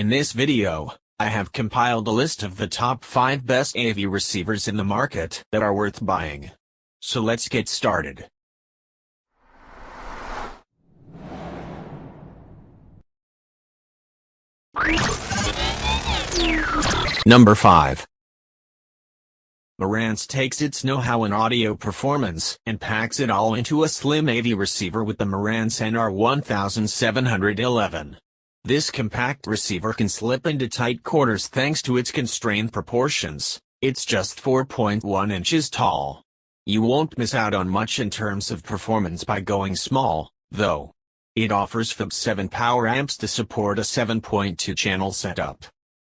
In this video, I have compiled a list of the top 5 best AV receivers in the market that are worth buying. So let's get started. Number 5. Marantz takes its know-how in audio performance and packs it all into a slim AV receiver with the Marantz Nr1711. This compact receiver can slip into tight quarters thanks to its constrained proportions. It's just 4.1 inches tall. You won't miss out on much in terms of performance by going small, though. It offers FIB7 power amps to support a 7.2 channel setup.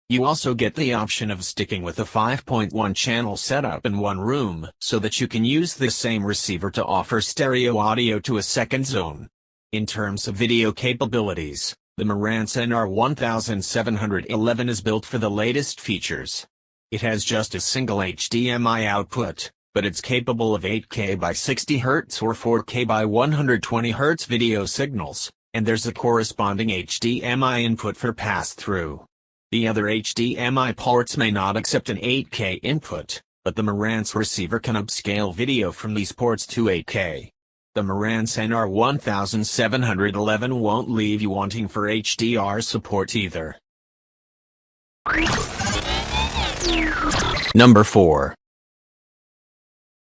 You also get the option of sticking with a 5.1 channel setup in one room so that you can use the same receiver to offer stereo audio to a second zone. In terms of video capabilities, the Marantz Nr1711 is built for the latest features. It has just a single HDMI output, but it's capable of 8K by 60 Hz or 4K by 120 Hz video signals, and there's a corresponding HDMI input for pass-through. The other HDMI ports may not accept an 8K input, but the Marantz receiver can upscale video from these ports to 8K. The Marantz Nr1711 won't leave you wanting for HDR support either. Number 4.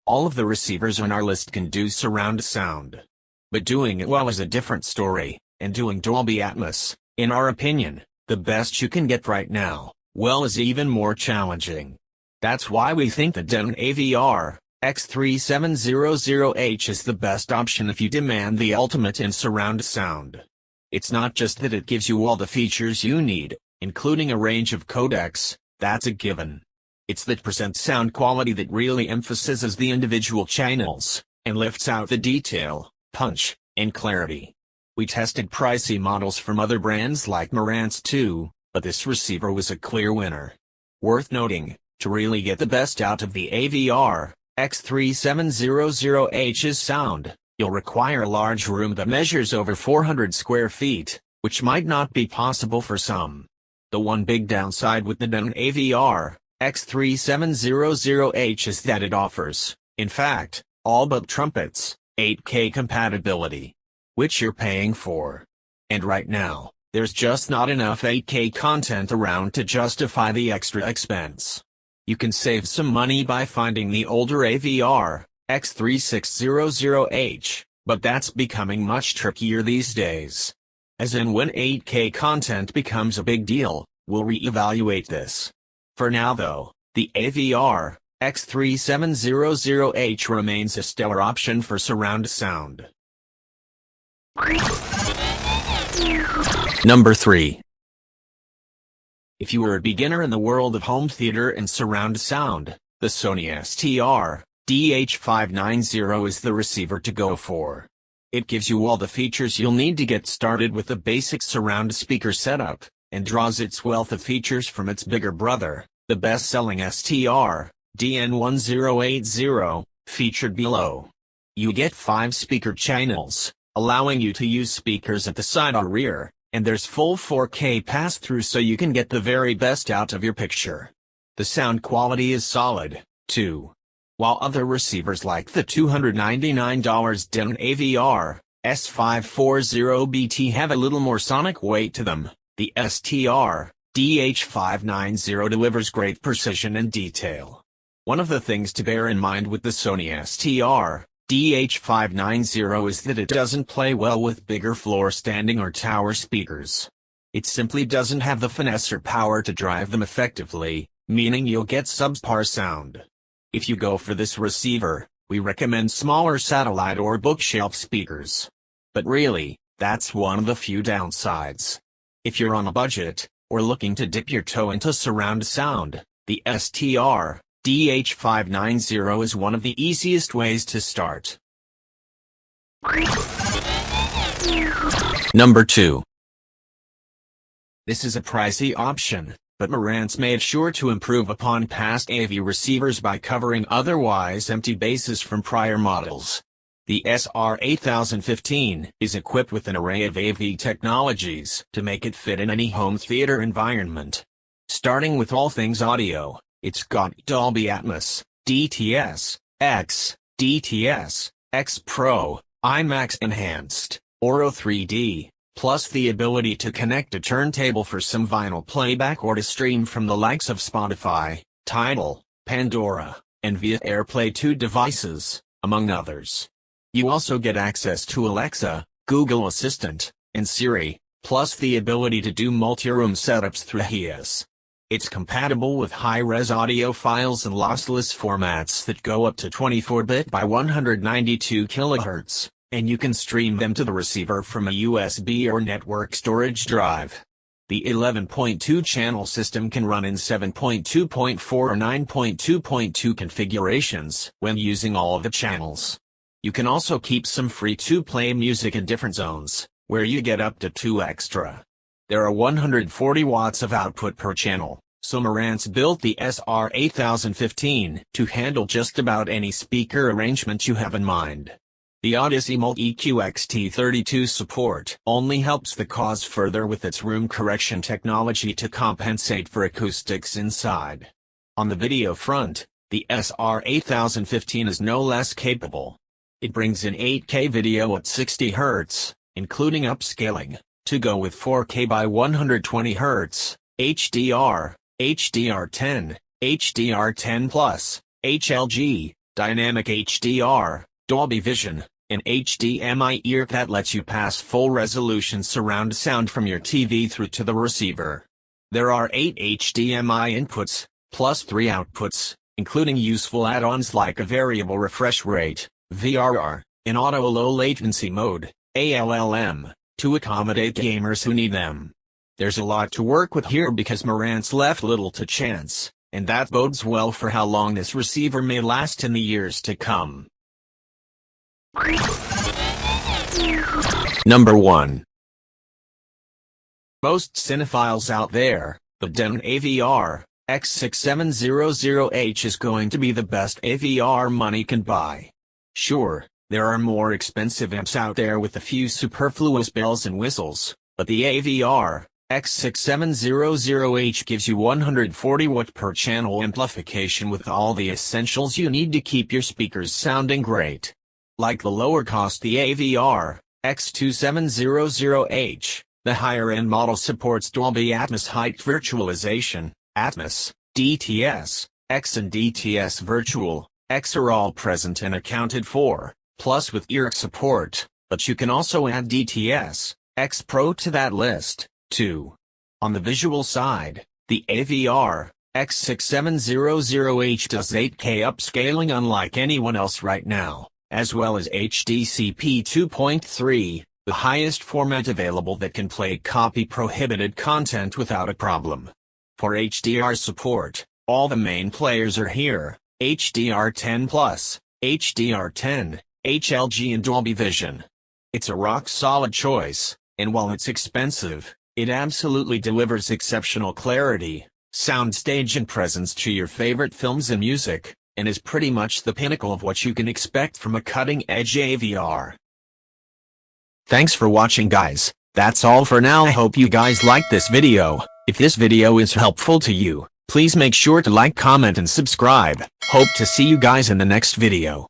All of the receivers on our list can do surround sound. But doing it well is a different story, and doing Dolby Atmos, in our opinion, the best you can get right now, well, is even more challenging. That's why we think the Den Avr X3700h is the best option if you demand the ultimate in surround sound. It's not just that it gives you all the features you need, including a range of codecs, that's a given. It's that presents sound quality that really emphasizes the individual channels, and lifts out the detail, punch, and clarity. We tested pricey models from other brands like Marantz too, but this receiver was a clear winner. Worth noting, to really get the best out of the Avr X3700h's sound, you'll require a large room that measures over 400 square feet, which might not be possible for some. The one big downside with the Den Avr X3700h is that it offers, in fact, all but trumpets, 8K compatibility, which you're paying for. And right now, there's just not enough 8K content around to justify the extra expense. You can save some money by finding the older Avr X3600h, but that's becoming much trickier these days. As in, when 8K content becomes a big deal, we'll reevaluate this. For now though, the Avr X3700h remains a stellar option for surround sound. Number 3. If you are a beginner in the world of home theater and surround sound, the Sony STR-DH590 is the receiver to go for. It gives you all the features you'll need to get started with a basic surround speaker setup, and draws its wealth of features from its bigger brother, the best-selling STR-DN1080, featured below. You get 5 speaker channels, allowing you to use speakers at the side or rear, and there's full 4K pass-through so you can get the very best out of your picture. The sound quality is solid, too. While other receivers like the $299 Den Avr S540BT have a little more sonic weight to them, the STR-DH590 delivers great precision and detail. One of the things to bear in mind with the Sony STR-DH590 is that it doesn't play well with bigger floor standing or tower speakers. It simply doesn't have the finesse or power to drive them effectively, meaning you'll get subpar sound. If you go for this receiver, we recommend smaller satellite or bookshelf speakers. But really, that's one of the few downsides. If you're on a budget, or looking to dip your toe into surround sound, the STR-DH590 is one of the easiest ways to start. Number 2. This is a pricey option, but Marantz made sure to improve upon past AV receivers by covering otherwise empty bases from prior models. The SR8015 is equipped with an array of AV technologies to make it fit in any home theater environment. Starting with all things audio, it's got Dolby Atmos, DTS, X, DTS, X Pro, IMAX Enhanced, Auro 3D, plus the ability to connect a turntable for some vinyl playback or to stream from the likes of Spotify, Tidal, Pandora, and via AirPlay 2 devices, among others. You also get access to Alexa, Google Assistant, and Siri, plus the ability to do multi-room setups through HEIS. It's compatible with high-res audio files and lossless formats that go up to 24-bit by 192 kHz, and you can stream them to the receiver from a USB or network storage drive. The 11.2-channel system can run in 7.2.4 or 9.2.2 configurations when using all of the channels. You can also keep some free to play music in different zones, where you get up to 2 extra. There are 140 watts of output per channel, so Marantz built the SR8015 to handle just about any speaker arrangement you have in mind. The Odyssey Multi-EQ XT32 support only helps the cause further with its room correction technology to compensate for acoustics inside. On the video front, the SR8015 is no less capable. It brings in 8K video at 60 Hz, including upscaling, to go with 4K by 120 Hz, HDR, HDR10, HDR10+, HLG, Dynamic HDR, Dolby Vision, and HDMI ear that lets you pass full-resolution surround sound from your TV through to the receiver. There are 8 HDMI inputs, plus 3 outputs, including useful add-ons like a variable refresh rate, VRR, in auto low latency mode, ALLM, to accommodate gamers who need them. There's a lot to work with here because Marantz left little to chance, and that bodes well for how long this receiver may last in the years to come. Number 1. Most cinephiles out there, the Den Avr X6700h is going to be the best AVR money can buy. Sure, there are more expensive amps out there with a few superfluous bells and whistles, but the Avr X6700h gives you 140 watt per channel amplification with all the essentials you need to keep your speakers sounding great. Like the lower cost the Avr X2700h, the higher-end model supports Dolby Atmos height virtualization, Atmos, DTS, X and DTS Virtual. X are all present and accounted for, plus with ear support, but you can also add DTS, X Pro to that list, too. On the visual side, the Avr X6700h does 8K upscaling unlike anyone else right now, as well as HDCP 2.3, the highest format available that can play copy-prohibited content without a problem. For HDR support, all the main players are here. HDR10+, HDR10, HLG and Dolby Vision. It's a rock-solid choice, and while it's expensive, it absolutely delivers exceptional clarity, soundstage and presence to your favorite films and music, and is pretty much the pinnacle of what you can expect from a cutting-edge AVR. Thanks for watching, guys. That's all for now. I hope you guys liked this video. If this video is helpful to you, please make sure to like, comment and subscribe. Hope to see you guys in the next video.